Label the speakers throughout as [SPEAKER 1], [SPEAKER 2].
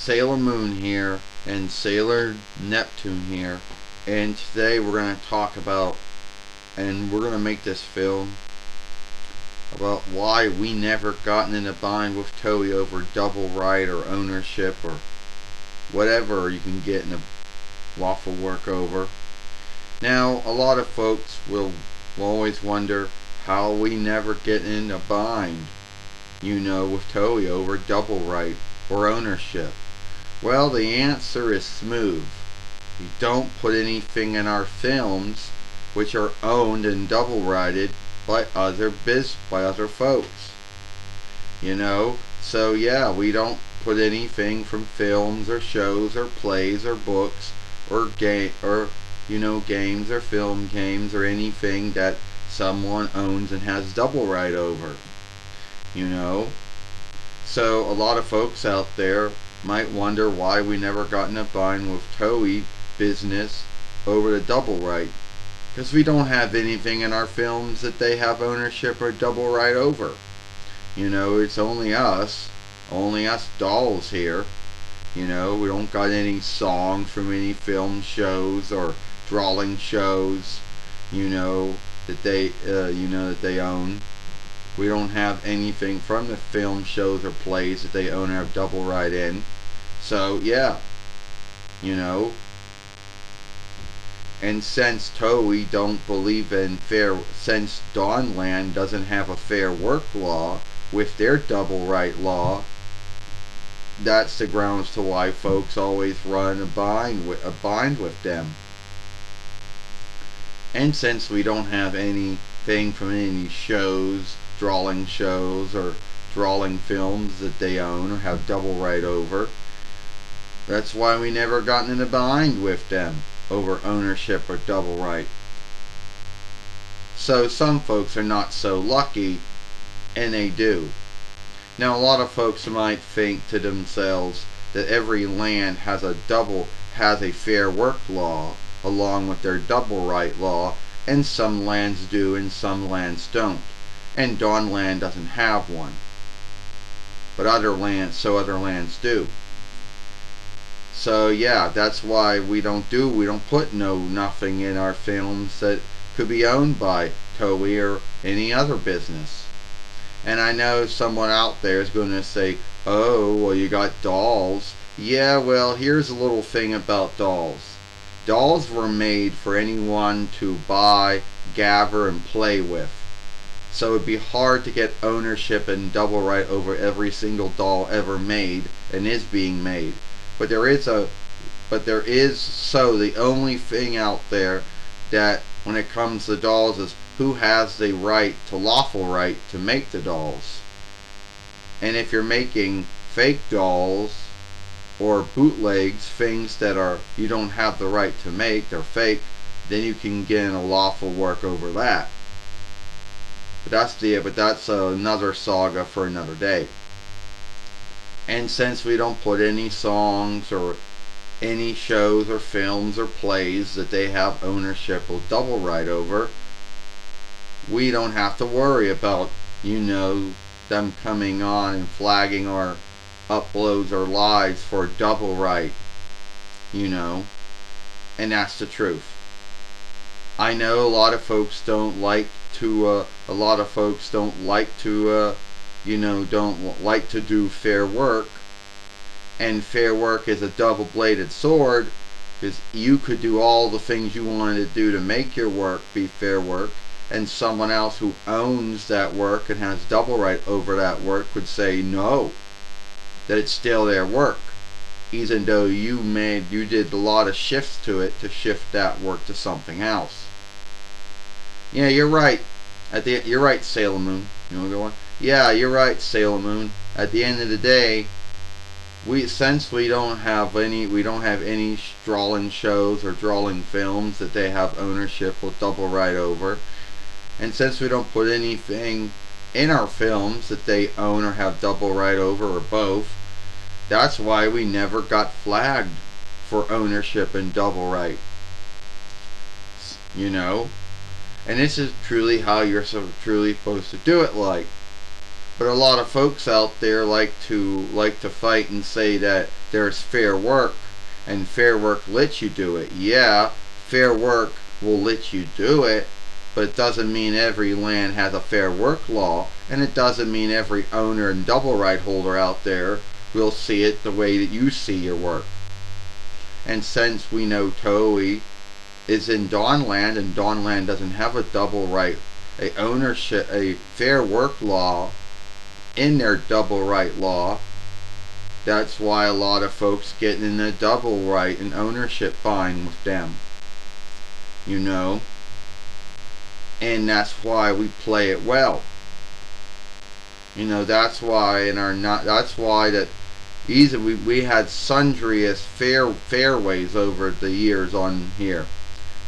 [SPEAKER 1] Sailor Moon here and Sailor Neptune here, and today we're going to talk about, and we're going to make this film about why we never gotten in a bind with Toei over double right or ownership or whatever you can get in a lawful work over. Now, a lot of folks will always wonder how we never get in a bind, with Toei over double right or ownership. Well, the answer is smooth. We don't put anything in our films which are owned and double righted by other folks. So yeah, we don't put anything from films or shows or plays or books or games or film games or anything that someone owns and has double right over. So a lot of folks out there might wonder why we never got in a bind with Toei business over the double right. Because we don't have anything in our films that they have ownership or double right over. It's only us dolls here. We don't got any songs from any film shows or drawing shows, that they own. We don't have anything from the film shows or plays that they own or have double right in. So yeah, and since Toei don't believe in since Dawnland doesn't have a fair work law with their double right law, that's the grounds to why folks always run a bind with them. And since we don't have anything from any shows, drawing shows or drawing films that they own or have double right over, that's why we never gotten in a bind with them over ownership or double right. So some folks are not so lucky, and they do. Now, a lot of folks might think to themselves that every land has a fair work law along with their double right law, and some lands do and some lands don't. And Dawnland doesn't have one, but other lands do. So yeah, that's why we don't put nothing in our films that could be owned by Toei or any other business. And I know someone out there is going to say, oh, well, you got dolls. Yeah, well, here's a little thing about dolls. Dolls were made for anyone to buy, gather, and play with. So it'd be hard to get ownership and double right over every single doll ever made and is being made. But the only thing out there that when it comes to dolls is who has the lawful right to make the dolls. And if you're making fake dolls or bootlegs, things that you don't have the right to make, they're fake, then you can get in a lawful work over that. But that's another saga for another day. And since we don't put any songs or any shows or films or plays that they have ownership or double right over, we don't have to worry about, them coming on and flagging our uploads or lives for double right, and that's the truth. I know a lot of folks don't like to do fair work, and fair work is a double-bladed sword, because you could do all the things you wanted to do to make your work be fair work, and someone else who owns that work and has double right over that work would say no, that it's still their work, even though you did a lot of shifts to it to shift that work to something else. Yeah, you're right. You're right, Sailor Moon. You want to go on? Yeah, you're right, Sailor Moon. At the end of the day, since we don't have any drawing shows or drawing films that they have ownership or double right over, and since we don't put anything in our films that they own or have double right over or both, that's why we never got flagged for ownership and double right. And this is truly how you're truly supposed to do it like. But a lot of folks out there like to fight and say that there's fair work, and fair work lets you do it. Yeah, fair work will let you do it, but it doesn't mean every land has a fair work law, and it doesn't mean every owner and double right holder out there will see it the way that you see your work. And since we know Toei is in Dawnland, and Dawnland doesn't have a double right, a fair work law in their double right law, that's why a lot of folks get in a double right and ownership bind with them. You know? And that's why we play it well. You know, that's why that easily we had sundriest fairways over the years on here.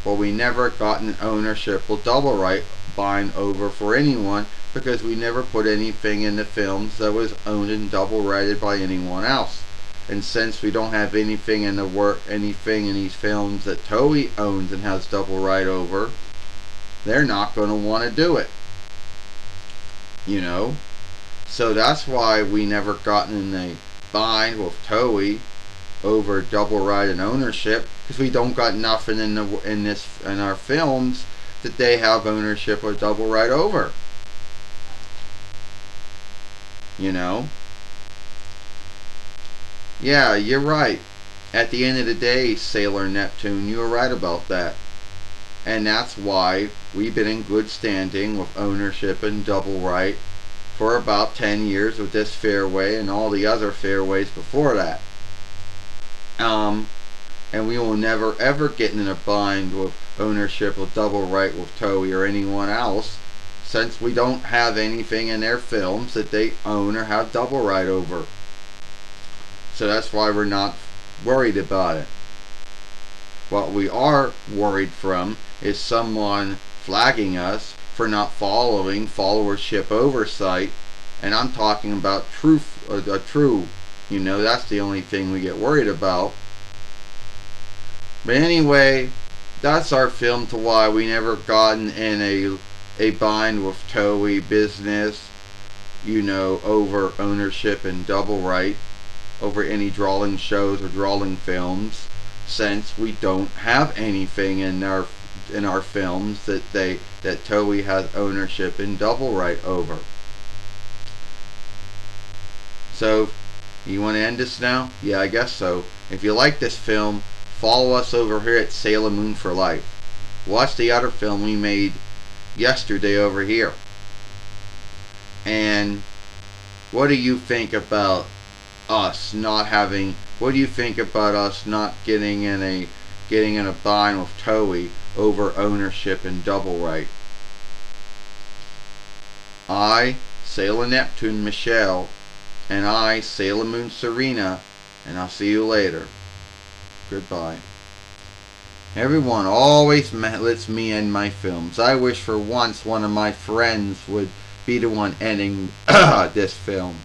[SPEAKER 1] But we never got an ownership or double right bind over for anyone, because we never put anything in the films that was owned and double righted by anyone else. And since we don't have anything in these films that Toei owns and has double right over, they're not going to want to do it. You know? So that's why we never gotten in a bind with Toei over double right and ownership, because we don't got nothing in our films that they have ownership or double right over. You know? Yeah, you're right. At the end of the day, Sailor Neptune, you were right about that. And that's why we've been in good standing with ownership and double right for about 10 years with this fairway and all the other fairways before that. And we will never ever get in a bind with ownership or double right with Toei or anyone else, since we don't have anything in their films that they own or have double right over. So that's why we're not worried about it. What we are worried from is someone flagging us for not following followership oversight, and I'm talking about true, you know, that's the only thing we get worried about. But anyway, that's our film to why we never gotten in a bind with Toei business, you know, over ownership and double right, over any drawing shows or drawing films, since we don't have anything in our films that Toei has ownership and double right over. So, you want to end this now? Yeah, I guess so. If you like this film, follow us over here at Sailor Moon for Life. Watch the other film we made yesterday over here. And what do you think about us not having? What do you think about us not getting in a bind with Toei over ownership and double right? I, Sailor Neptune Michelle, and I, Sailor Moon Serena, and I'll see you later. Goodbye. Everyone always lets me end my films. I wish for once one of my friends would be the one ending this film.